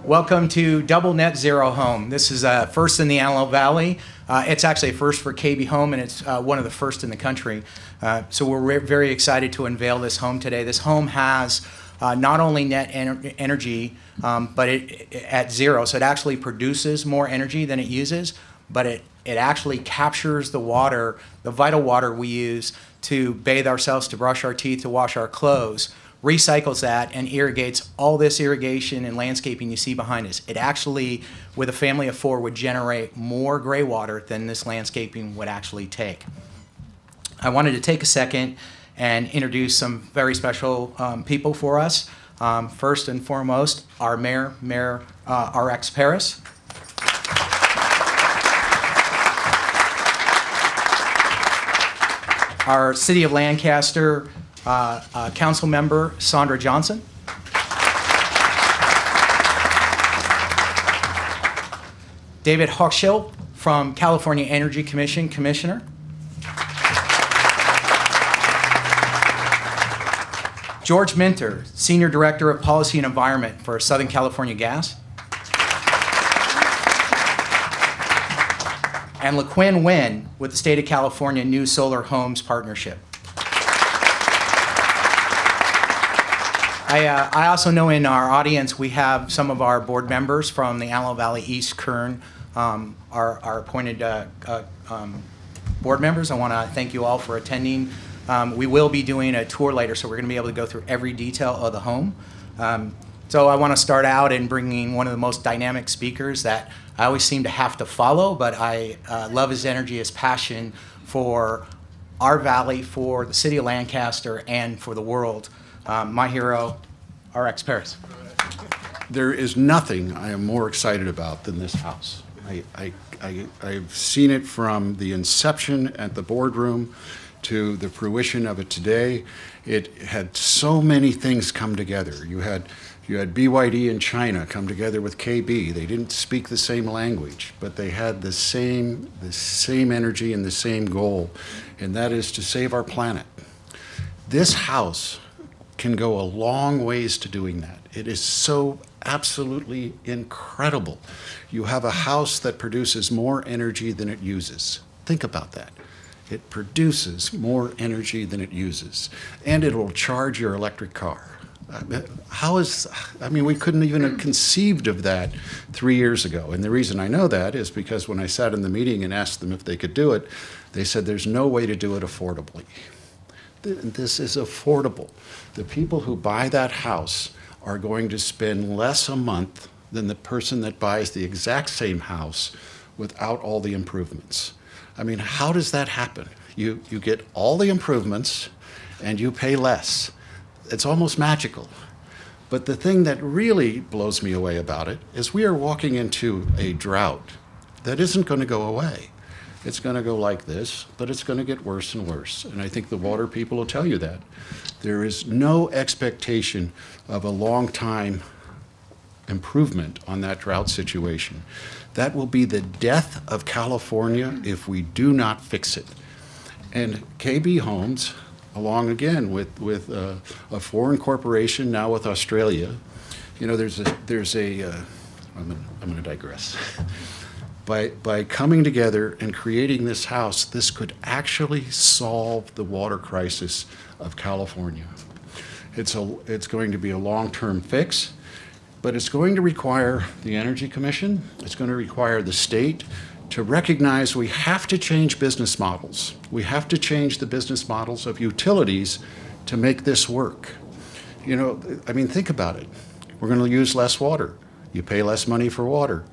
Welcome to Double Net Zero Home. This is first in the Antelope Valley. It's actually a first for KB Home, and it's one of the first in the country. So we're very excited to unveil this home today. This home has not only net energy, but at zero, so it actually produces more energy than it uses, but it actually captures the water, the vital water we use to bathe ourselves, to brush our teeth, to wash our clothes, recycles that and irrigates all this irrigation and landscaping you see behind us. It actually, with a family of 4, would generate more gray water than this landscaping would actually take. I wanted to take a second and introduce some very special people for us. First and foremost, our Mayor RX Paris. Our City of Lancaster Council Member Sandra Johnson. David Hochschild from California Energy Commission Commissioner. George Minter, Senior Director of Policy and Environment for Southern California Gas. And LaQuinn Nguyen with the State of California New Solar Homes Partnership. I also know in our audience we have some of our board members from the Antelope Valley East Kern, our appointed board members. I want to thank you all for attending. We will be doing a tour later, so we're going to be able to go through every detail of the home. So I want to start out in bringing one of the most dynamic speakers that I always seem to have to follow, but I love his energy, his passion for our valley, for the city of Lancaster, and for the world. My hero, RX Paris. There is nothing I am more excited about than this house. I've seen it from the inception at the boardroom to the fruition of it today. It had so many things come together. You had BYD in China come together with KB. They didn't speak the same language, but they had the same energy and the same goal, and that is to save our planet. This house can go a long ways to doing that. It is so absolutely incredible. You have a house that produces more energy than it uses. Think about that. It produces more energy than it uses, and it will charge your electric car. We couldn't even have conceived of that 3 years ago. And the reason I know that is because when I sat in the meeting and asked them if they could do it, they said there's no way to do it affordably. This is affordable. The people who buy that house are going to spend less a month than the person that buys the exact same house without all the improvements. I mean, how does that happen? You get all the improvements and you pay less. It's almost magical. But the thing that really blows me away about it is we are walking into a drought that isn't going to go away. It's going to go like this, but it's going to get worse and worse. And I think the water people will tell you that. There is no expectation of a long time improvement on that drought situation. That will be the death of California if we do not fix it. And KB Homes, along again with a foreign corporation, now with Australia, you know, I'm going to digress. By coming together and creating this house, this could actually solve the water crisis of California. It's going to be a long-term fix, but it's going to require the Energy Commission, it's going to require the state to recognize we have to change business models. We have to change the business models of utilities to make this work. You know, I mean, think about it. We're going to use less water. You pay less money for water.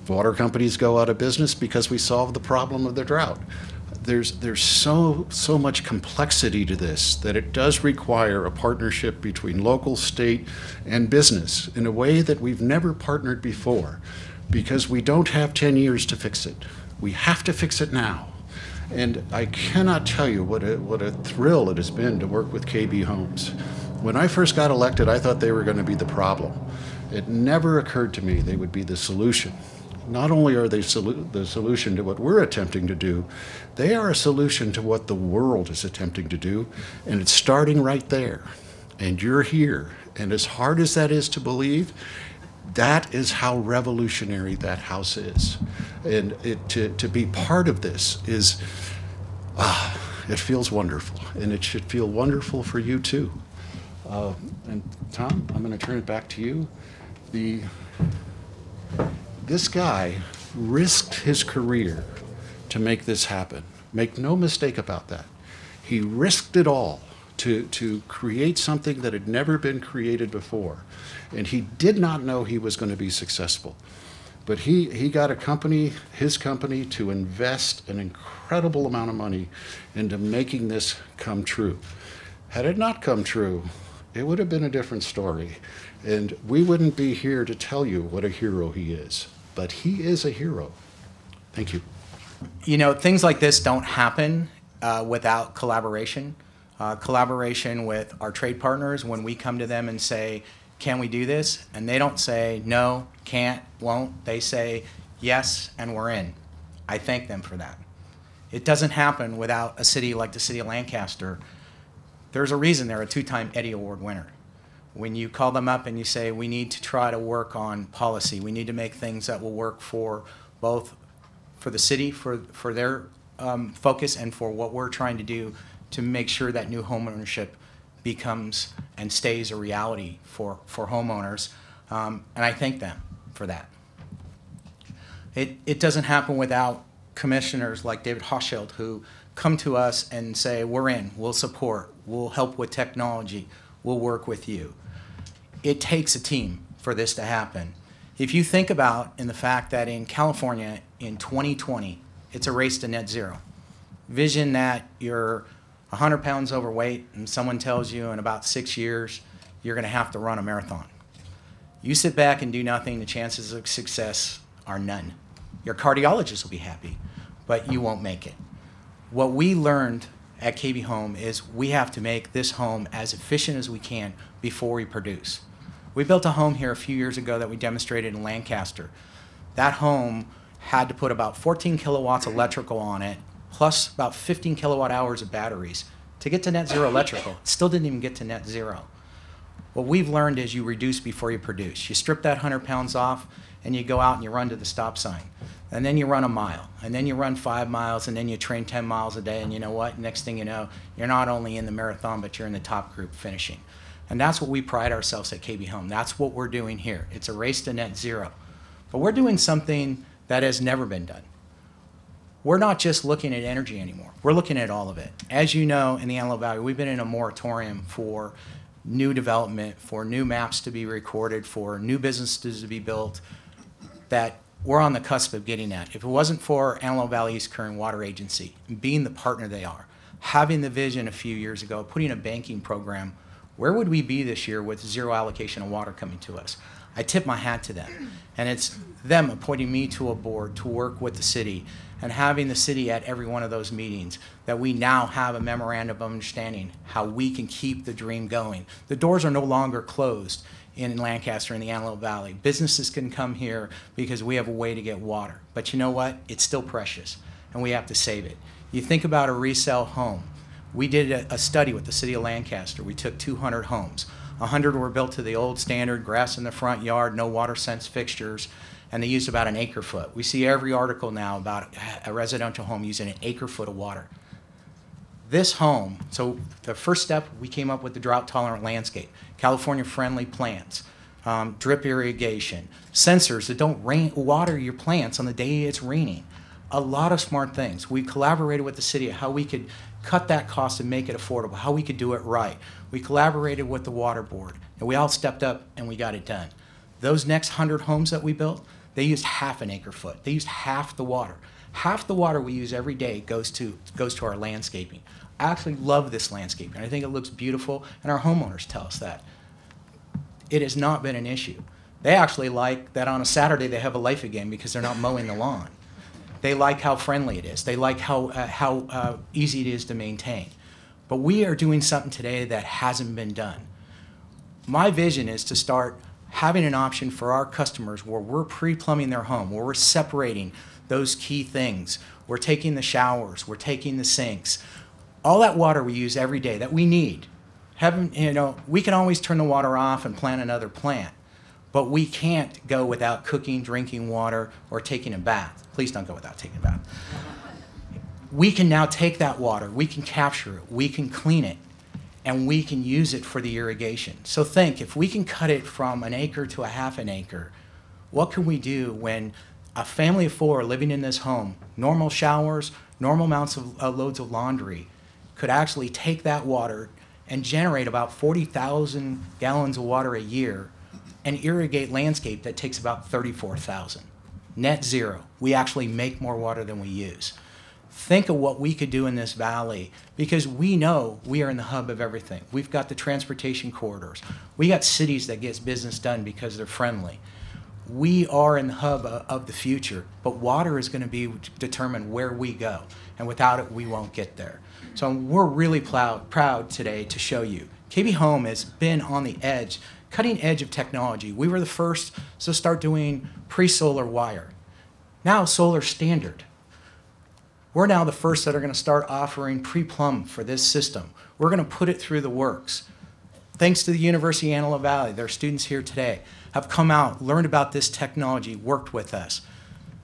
Water companies go out of business because we solve the problem of the drought. There's so much complexity to this that it does require a partnership between local, state, and business in a way that we've never partnered before, because we don't have 10 years to fix it. We have to fix it now. And I cannot tell you what a thrill it has been to work with KB Homes. When I first got elected, I thought they were going to be the problem. It never occurred to me they would be the solution. Not only are they the solution to what we're attempting to do, they are a solution to what the world is attempting to do, and it's starting right there. And you're here. And as hard as that is to believe, that is how revolutionary that house is. And to be part of this is, it feels wonderful. And it should feel wonderful for you too. And Tom, I'm going to turn it back to you. This guy risked his career to make this happen. Make no mistake about that. He risked it all to create something that had never been created before. And he did not know he was going to be successful. But he got his company, to invest an incredible amount of money into making this come true. Had it not come true, it would have been a different story. And we wouldn't be here to tell you what a hero he is. But he is a hero. Thank you. You know, things like this don't happen without collaboration. Collaboration with our trade partners when we come to them and say, can we do this? And they don't say, no, can't, won't. They say, yes, and we're in. I thank them for that. It doesn't happen without a city like the city of Lancaster. There's a reason they're a 2-time Eddie Award winner. When you call them up and you say, we need to try to work on policy, we need to make things that will work for both for the city, for their focus, and for what we're trying to do to make sure that new home ownership becomes and stays a reality for homeowners. And I thank them for that. It doesn't happen without commissioners like David Hochschild, who come to us and say, we're in, we'll support, we'll help with technology, we'll work with you. It takes a team for this to happen. If you think about in the fact that in California in 2020, it's a race to net zero. Vision that you're 100 pounds overweight and someone tells you in about 6 years you're going to have to run a marathon. You sit back and do nothing, the chances of success are none. Your cardiologist will be happy, but you won't make it. What we learned at KB Home is we have to make this home as efficient as we can before we produce. We built a home here a few years ago that we demonstrated in Lancaster. That home had to put about 14 kilowatts electrical on it, plus about 15 kilowatt hours of batteries to get to net zero electrical. It still didn't even get to net zero. What we've learned is you reduce before you produce. You strip that 100 pounds off and you go out and you run to the stop sign. And then you run a mile, and then you run 5 miles, and then you train 10 miles a day, and you know what? Next thing you know, you're not only in the marathon, but you're in the top group finishing. And that's what we pride ourselves at KB Home. That's what we're doing here. It's a race to net zero. But we're doing something that has never been done. We're not just looking at energy anymore. We're looking at all of it. As you know, in the Antelope Valley, we've been in a moratorium for new development, for new maps to be recorded, for new businesses to be built, that we're on the cusp of getting at. If it wasn't for Antelope Valley East Current Water Agency, being the partner they are, having the vision a few years ago, putting a banking program, where would we be this year with zero allocation of water coming to us? I tip my hat to them. And it's them appointing me to a board to work with the city and having the city at every one of those meetings, that we now have a memorandum of understanding how we can keep the dream going. The doors are no longer closed in Lancaster in the Antelope Valley. Businesses can come here because we have a way to get water. But you know what? It's still precious, and we have to save it. You think about a resale home. We did a study with the city of Lancaster. We took 200 homes. 100 were built to the old standard, grass in the front yard, no water sense fixtures, and they used about an acre foot. We see every article now about a residential home using an acre foot of water. This home, so the first step, we came up with the drought-tolerant landscape, California-friendly plants, drip irrigation, sensors that don't water your plants on the day it's raining. A lot of smart things. We collaborated with the city on how we could cut that cost and make it affordable, how we could do it right. We collaborated with the water board, and we all stepped up and we got it done. Those next 100 homes that we built, they used half an acre foot. They used half the water. Half the water we use every day goes to our landscaping. I actually love this landscaping. I think it looks beautiful, and our homeowners tell us that. It has not been an issue. They actually like that on a Saturday they have a life again because they're not mowing the lawn. They like how friendly it is. They like how easy it is to maintain. But we are doing something today that hasn't been done. My vision is to start having an option for our customers where we're pre-plumbing their home, where we're separating those key things. We're taking the showers, we're taking the sinks. All that water we use every day that we need. We can always turn the water off and plant another plant, but we can't go without cooking, drinking water, or taking a bath. Please don't go without taking a bath. We can now take that water, we can capture it, we can clean it, and we can use it for the irrigation. So think, if we can cut it from an acre to a half an acre, what can we do when a family of 4 living in this home, normal showers, normal amounts of loads of laundry, could actually take that water and generate about 40,000 gallons of water a year and irrigate landscape that takes about 34,000. Net zero. We actually make more water than we use. Think of what we could do in this valley, because we know we are in the hub of everything. We've got the transportation corridors. We got cities that get business done because they're friendly. We are in the hub of the future, but water is going to be determined where we go, and without it, we won't get there. So we're really proud today to show you. KB Home has been on the edge, cutting edge of technology. We were the first to start doing pre-solar wire. Now solar standard. We're now the first that are going to start offering pre-plumb for this system. We're going to put it through the works. Thanks to the University of Antelope Valley, their students here today have come out, learned about this technology, worked with us.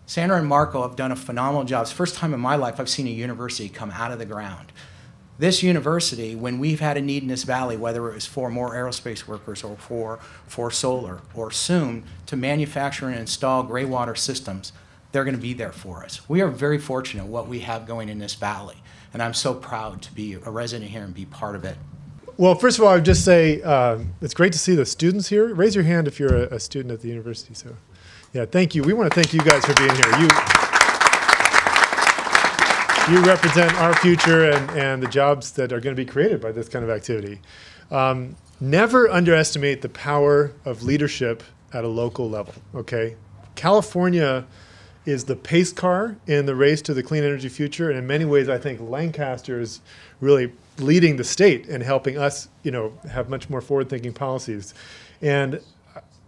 Sandra and Marco have done a phenomenal job. It's the first time in my life I've seen a university come out of the ground. This university, when we've had a need in this valley, whether it was for more aerospace workers or for solar, or soon to manufacture and install gray water systems, they're going to be there for us. We are very fortunate what we have going in this valley, and I'm so proud to be a resident here and be part of it. Well, first of all, I would just say it's great to see the students here. Raise your hand if you're a student at the university. So, yeah, thank you. We want to thank you guys for being here. You represent our future and the jobs that are going to be created by this kind of activity. Never underestimate the power of leadership at a local level, okay? California is the pace car in the race to the clean energy future, and in many ways, I think Lancaster is really leading the state and helping us, have much more forward-thinking policies. And,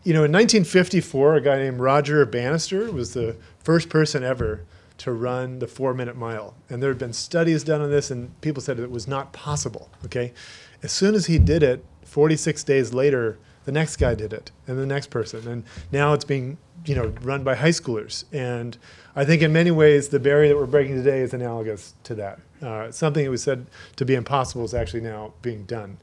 in 1954, a guy named Roger Bannister was the first person ever to run the 4-minute mile. And there had been studies done on this, and people said it was not possible, okay? As soon as he did it, 46 days later, the next guy did it, and the next person. And now it's being run by high schoolers. And I think in many ways, the barrier that we're breaking today is analogous to that. Something that was said to be impossible is actually now being done.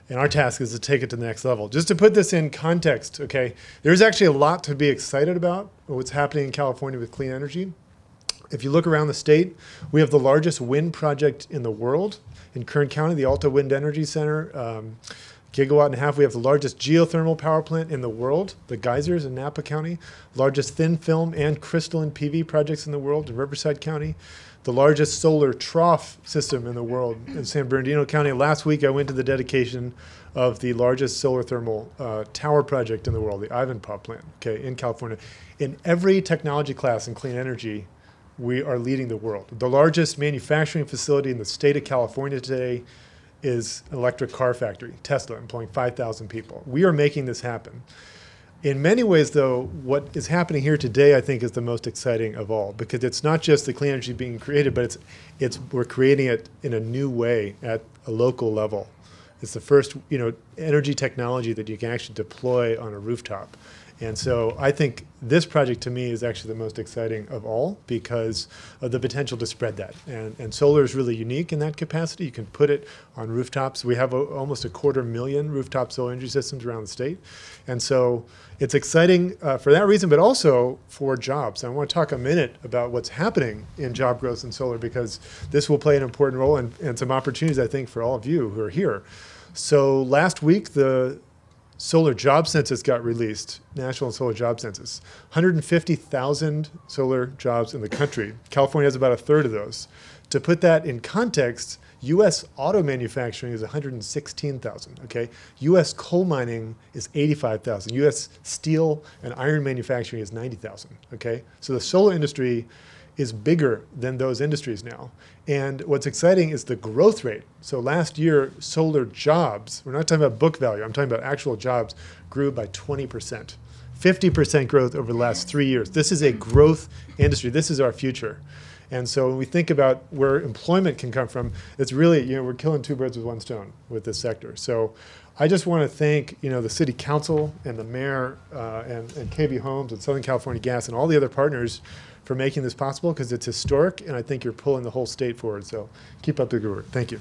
And our task is to take it to the next level. Just to put this in context, okay, there's actually a lot to be excited about what's happening in California with clean energy. If you look around the state, we have the largest wind project in the world in Kern County, the Alta Wind Energy Center. Gigawatt and a half. We have the largest geothermal power plant in the world, the geysers in Napa County, largest thin film and crystalline PV projects in the world in Riverside County, the largest solar trough system in the world in San Bernardino County. Last week I went to the dedication of the largest solar thermal tower project in the world, the Ivanpah plant, okay, in California. In every technology class in clean energy, we are leading the world. The largest manufacturing facility in the state of California today is an electric car factory, Tesla, employing 5,000 people. We are making this happen. In many ways, though, what is happening here today, I think, is the most exciting of all, because it's not just the clean energy being created, but we're creating it in a new way at a local level. It's the first, energy technology that you can actually deploy on a rooftop. And so I think this project to me is actually the most exciting of all because of the potential to spread that. And solar is really unique in that capacity. You can put it on rooftops. We have almost 250,000 rooftop solar energy systems around the state. And so it's exciting for that reason, but also for jobs. I want to talk a minute about what's happening in job growth in solar because this will play an important role and some opportunities, I think, for all of you who are here. So last week, the Solar Job Census got released, National Solar Job Census. 150,000 solar jobs in the country. California has about a third of those. To put that in context, U.S. auto manufacturing is 116,000, okay? U.S. coal mining is 85,000. U.S. steel and iron manufacturing is 90,000, okay? So the solar industry is bigger than those industries now. And what's exciting is the growth rate. So last year, solar jobs, we're not talking about book value, I'm talking about actual jobs, grew by 20%. 50% growth over the last 3 years. This is a growth industry. This is our future. And so when we think about where employment can come from, it's really, we're killing two birds with one stone with this sector. So I just want to thank, the City Council and the Mayor and KB Homes and Southern California Gas and all the other partners for making this possible, because it's historic, and I think you're pulling the whole state forward. So keep up the good work. Thank you.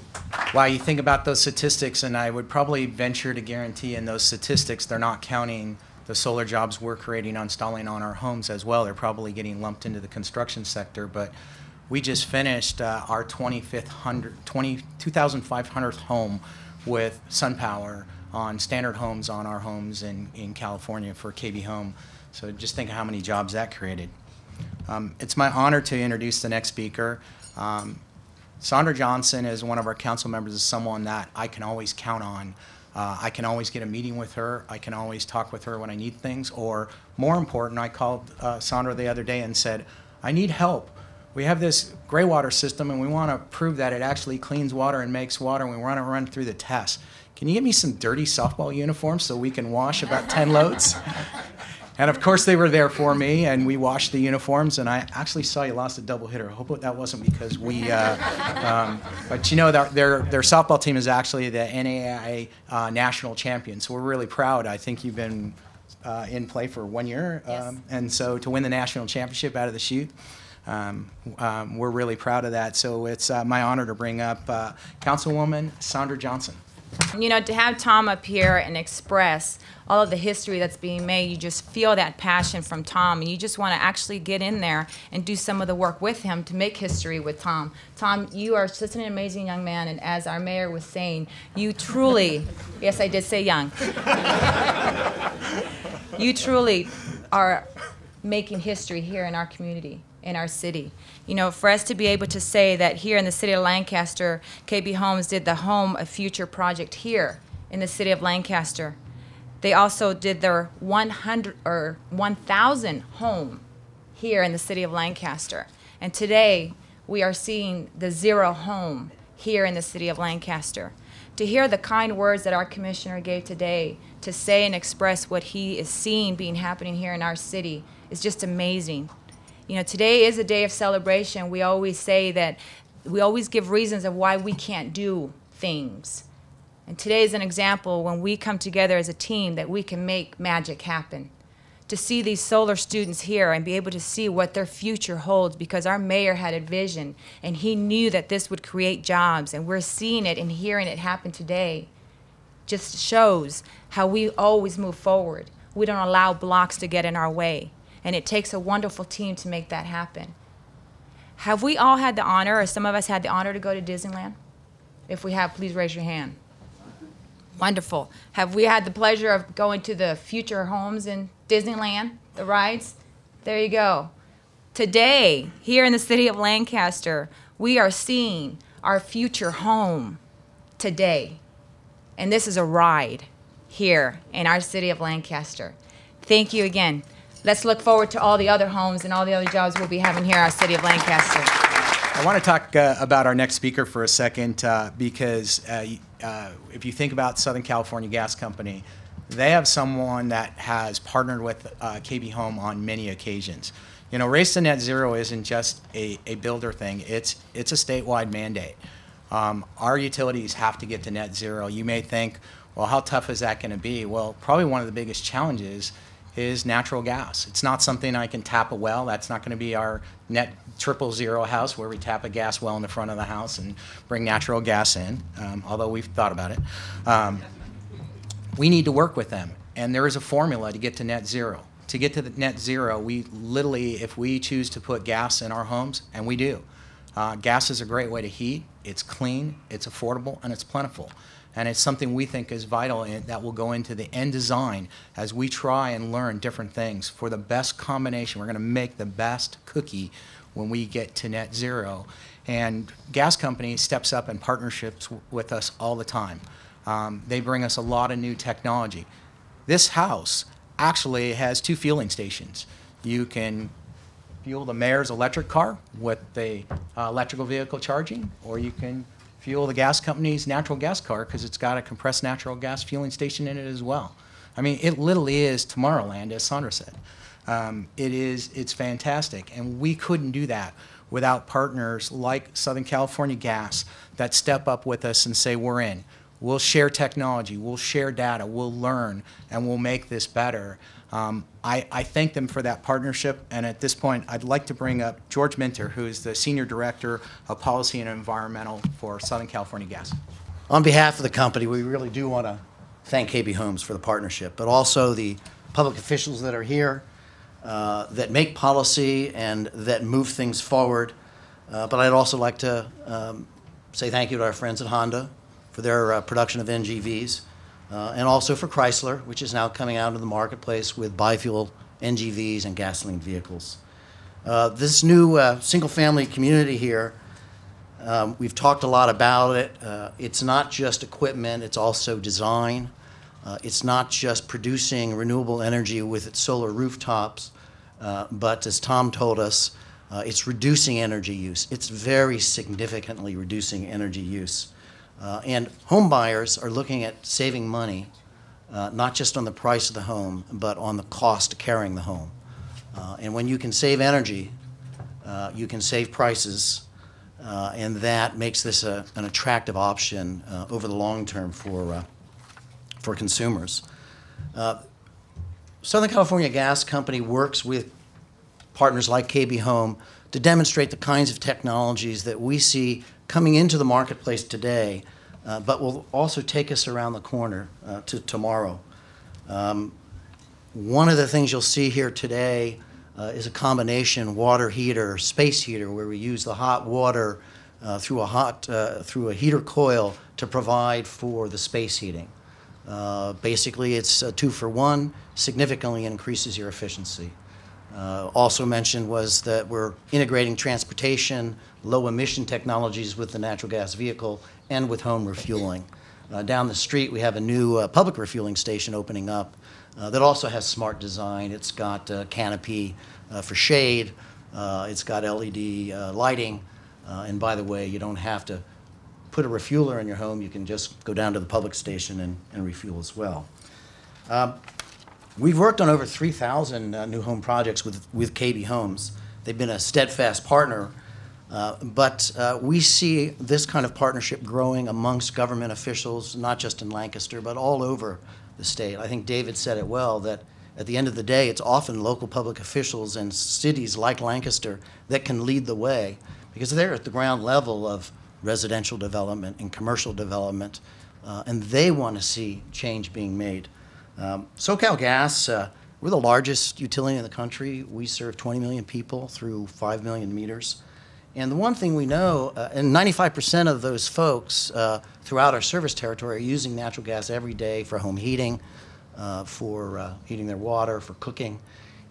Wow, you think about those statistics, and I would probably venture to guarantee in those statistics they're not counting the solar jobs we're creating, installing on our homes as well. They're probably getting lumped into the construction sector, but we just finished our 2,500th home with SunPower on standard homes on our homes in California for KB Home. So just think of how many jobs that created. It's my honor to introduce the next speaker. Sandra Johnson is one of our council members, is someone that I can always count on. I can always get a meeting with her. I can always talk with her when I need things. Or more important, I called Sandra the other day and said, I need help. We have this gray water system, and we want to prove that it actually cleans water and makes water, and we want to run through the tests. Can you get me some dirty softball uniforms so we can wash about 10 loads? And of course they were there for me, and we washed the uniforms, and I actually saw you lost a double hitter. I hope that wasn't because we, but their softball team is actually the NAIA national champion, so we're really proud. I think you've been in play for 1 year, Yes. And so to win the national championship out of the chute, we're really proud of that. So it's my honor to bring up Councilwoman Sandra Johnson. To have Tom up here and express all of the history that's being made, you just feel that passion from Tom, and you just want to actually get in there and do some of the work with him to make history with Tom. Tom, you are such an amazing young man, and as our mayor was saying, you truly, yes, I did say young, you truly are making history here in our community, in our city. For us to be able to say that here in the city of Lancaster, KB Homes did the Home of Future project here in the city of Lancaster. They also did their 1,000 home here in the city of Lancaster. And today, we are seeing the Zero Home here in the city of Lancaster. To hear the kind words that our commissioner gave today to say and express what he is seeing being happening here in our city is just amazing. Today is a day of celebration. We always say that we always give reasons of why we can't do things. And today is an example when we come together as a team that we can make magic happen. To see these solar students here and be able to see what their future holds, because our mayor had a vision and he knew that this would create jobs, and we're seeing it and hearing it happen today, just shows how we always move forward. We don't allow blocks to get in our way. And it takes a wonderful team to make that happen. Have we all had the honor, or some of us had the honor, to go to Disneyland? If we have, please raise your hand. Wonderful. Have we had the pleasure of going to the future homes in Disneyland, the rides? There you go. Today, here in the city of Lancaster, we are seeing our future home today. And this is a ride here in our city of Lancaster. Thank you again. Let's look forward to all the other homes and all the other jobs we'll be having here in our city of Lancaster. I want to talk about our next speaker for a second because if you think about Southern California Gas Company, they have someone that has partnered with KB Home on many occasions. Race to Net Zero isn't just a builder thing. It's a statewide mandate. Our utilities have to get to net zero. You may think, well, how tough is that going to be? Well, probably one of the biggest challenges is natural gas. It's not something I can tap a well. That's not going to be our net ZeroHouse where we tap a gas well in the front of the house and bring natural gas in, although we've thought about it. We need to work with them, and there is a formula to get to net zero. To get to the net zero, we literally, if we choose to put gas in our homes, and we do, gas is a great way to heat. It's clean, it's affordable, and it's plentiful. And it's something we think is vital and that will go into the end design as we try and learn different things for the best combination. We're going to make the best cookie when we get to net zero. And gas company steps up in partnerships with us all the time. They bring us a lot of new technology. This house actually has 2 fueling stations. You can fuel the mayor's electric car with the electrical vehicle charging, or you can fuel the gas company's natural gas car because it's got a compressed natural gas fueling station in it as well. I mean, it literally is Tomorrowland, as Sandra said. It's fantastic, and we couldn't do that without partners like Southern California Gas that step up with us and say, we're in. We'll share technology, we'll share data, we'll learn, and we'll make this better. I thank them for that partnership, and at this point, I'd like to bring up George Minter, who is the Senior Director of Policy and Environmental for Southern California Gas. On behalf of the company, we really do want to thank KB Homes for the partnership, but also the public officials that are here that make policy and that move things forward. But I'd also like to say thank you to our friends at Honda for their production of NGVs, and also for Chrysler, which is now coming out into the marketplace with biofuel NGVs and gasoline vehicles. This new single-family community here, we've talked a lot about it. It's not just equipment, it's also design. It's not just producing renewable energy with its solar rooftops, but as Tom told us, it's reducing energy use. It's very significantly reducing energy use. And home buyers are looking at saving money, not just on the price of the home, but on the cost of carrying the home. And when you can save energy, you can save prices, and that makes this an attractive option over the long term for consumers. Southern California Gas Company works with partners like KB Home to demonstrate the kinds of technologies that we see coming into the marketplace today, but will also take us around the corner to tomorrow. One of the things you'll see here today is a combination water heater, space heater, where we use the hot water through a heater coil to provide for the space heating. Basically, it's a 2-for-1, significantly increases your efficiency. Also mentioned was that we're integrating transportation, low emission technologies with the natural gas vehicle and with home refueling. Down the street, we have a new public refueling station opening up that also has smart design. It's got canopy for shade, it's got LED lighting, and by the way, you don't have to put a refueler in your home. You can just go down to the public station and refuel as well. We've worked on over 3,000 new home projects with KB Homes. They've been a steadfast partner, but we see this kind of partnership growing amongst government officials, not just in Lancaster, but all over the state. I think David said it well, that at the end of the day, it's often local public officials and cities like Lancaster that can lead the way, because they're at the ground level of residential development and commercial development, and they want to see change being made. SoCal Gas, we're the largest utility in the country. We serve 20 million people through 5 million meters. And the one thing we know, and 95% of those folks throughout our service territory are using natural gas every day for home heating, for heating their water, for cooking.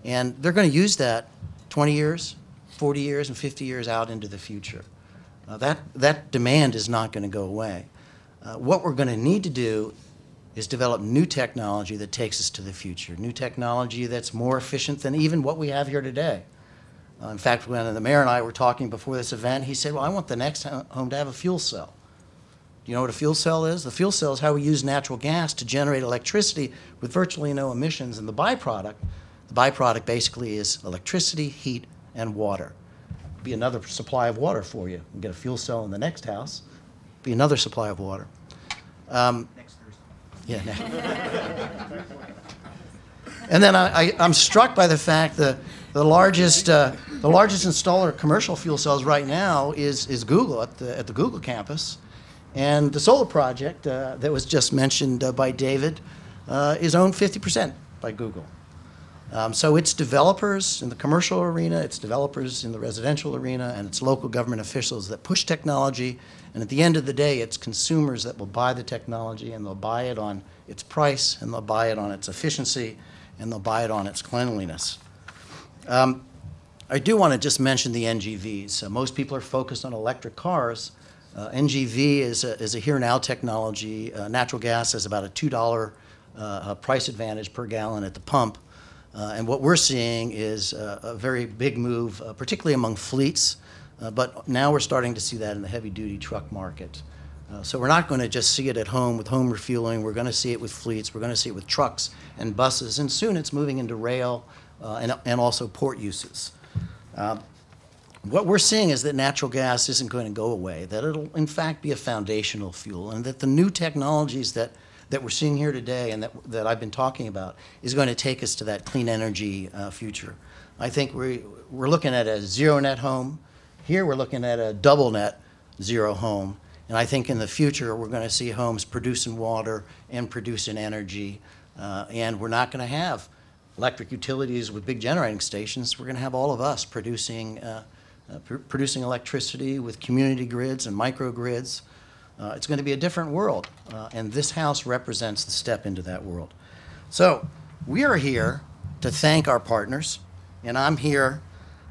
And they're going to use that 20 years, 40 years, and 50 years out into the future. That demand is not going to go away. What we're going to need to do is develop new technology that takes us to the future, new technology that's more efficient than even what we have here today. In fact, when the mayor and I were talking before this event, he said, well, I want the next home to have a fuel cell. Do you know what a fuel cell is? The fuel cell is how we use natural gas to generate electricity with virtually no emissions, and the byproduct basically is electricity, heat, and water. Be another supply of water for you. You get a fuel cell in the next house, be another supply of water. Next Thursday. Yeah. And then I'm struck by the fact that the largest installer of commercial fuel cells right now is Google at the Google campus, and the solar project that was just mentioned by David is owned 50% by Google. So it's developers in the commercial arena, it's developers in the residential arena, and it's local government officials that push technology. And at the end of the day, it's consumers that will buy the technology, and they'll buy it on its price, and they'll buy it on its efficiency, and they'll buy it on its cleanliness. I do want to just mention the NGVs. Most people are focused on electric cars. NGV is a here-now technology. Natural gas has about a $2 price advantage per gallon at the pump. And what we're seeing is a very big move, particularly among fleets, but now we're starting to see that in the heavy-duty truck market. So we're not going to just see it at home with home refueling. We're going to see it with fleets. We're going to see it with trucks and buses, and soon it's moving into rail and also port uses. What we're seeing is that natural gas isn't going to go away, that it'll in fact be a foundational fuel, and that the new technologies that we're seeing here today and that I've been talking about is going to take us to that clean energy future. I think we're looking at a zero net home. Here we're looking at a double net zero home. And I think in the future we're going to see homes producing water and producing energy. And we're not going to have electric utilities with big generating stations. We're going to have all of us producing electricity with community grids and microgrids. It's going to be a different world, and this house represents the step into that world. So we are here to thank our partners, and I'm here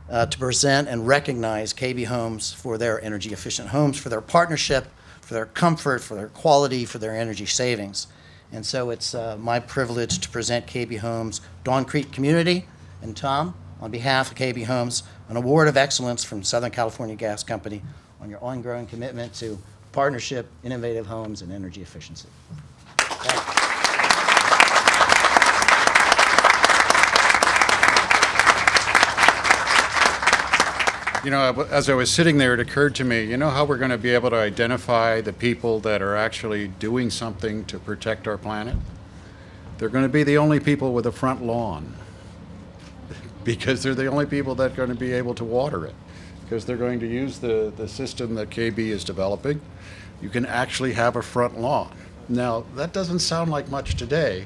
to present and recognize KB Homes for their energy-efficient homes, for their partnership, for their comfort, for their quality, for their energy savings. And so it's my privilege to present KB Homes, Dawn Creek Community, and Tom, on behalf of KB Homes, an award of excellence from Southern California Gas Company on your ongoing commitment to partnership, innovative homes, and energy efficiency. You know, as I was sitting there, it occurred to me, you know how we're going to be able to identify the people that are actually doing something to protect our planet? They're going to be the only people with a front lawn, because they're the only people that are going to be able to water it, because they're going to use the system that KB is developing. You can actually have a front lawn. Now, that doesn't sound like much today.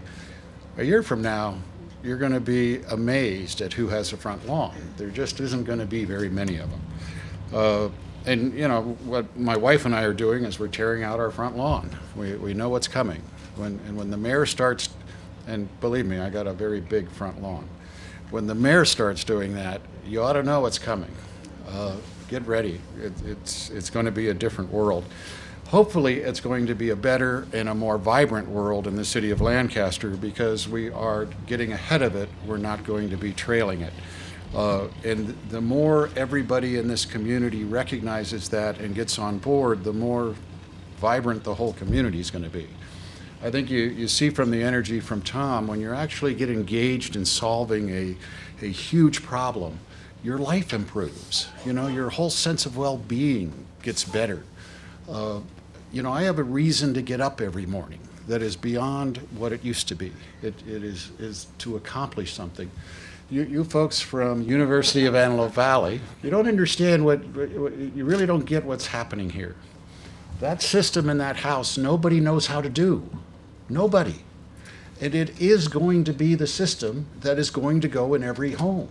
A year from now, you're going to be amazed at who has a front lawn. There just isn't going to be very many of them. And you know, what my wife and I are doing is we're tearing out our front lawn. We know what's coming. When the mayor starts, and believe me, I got a very big front lawn. When the mayor starts doing that, you ought to know what's coming. Get ready. It's going to be a different world. Hopefully, it's going to be a better and a more vibrant world in the city of Lancaster, because we are getting ahead of it. We're not going to be trailing it. And the more everybody in this community recognizes that and gets on board, the more vibrant the whole community is going to be. I think you see from the energy from Tom, when you actually get engaged in solving a huge problem, your life improves. You know, your whole sense of well-being gets better. You know, I have a reason to get up every morning that is beyond what it used to be. It is to accomplish something. You folks from University of Antelope Valley, you don't understand you really don't get what's happening here. That system in that house, nobody knows how to do. Nobody. And it is going to be the system that is going to go in every home.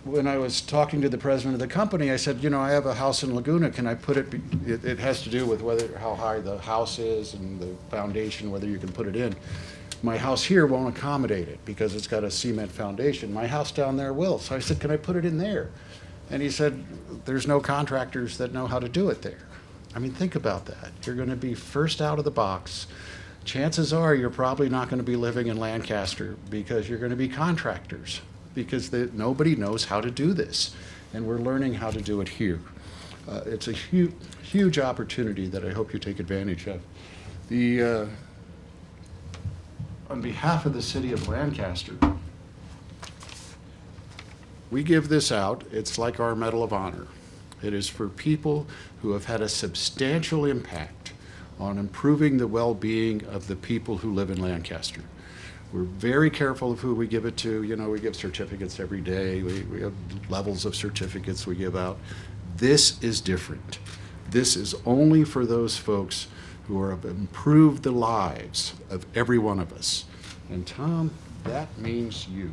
When I was talking to the president of the company, I said, you know, I have a house in Laguna. Can I put it? It has to do with how high the house is and the foundation, whether you can put it in. My house here won't accommodate it because it's got a cement foundation. My house down there will. So I said, can I put it in there? And he said, there's no contractors that know how to do it there. I mean, think about that. You're going to be first out of the box. Chances are you're probably not going to be living in Lancaster because you're going to be contractors, because nobody knows how to do this. And we're learning how to do it here. It's a huge opportunity that I hope you take advantage of. On behalf of the city of Lancaster, we give this out. It's like our Medal of Honor. It is for people who have had a substantial impact on improving the well-being of the people who live in Lancaster. We're very careful of who we give it to. You know, we give certificates every day. We have levels of certificates we give out. This is different. This is only for those folks who have improved the lives of every one of us. And Tom, that means you.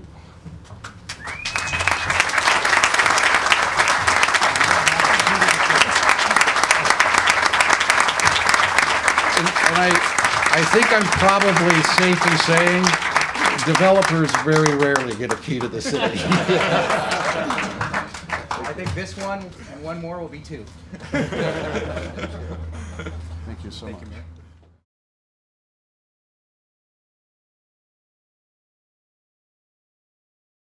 And I think I'm probably safe in saying developers very rarely get a key to the city. I think this one and one more will be two. Thank you so much. Thank you, Mayor.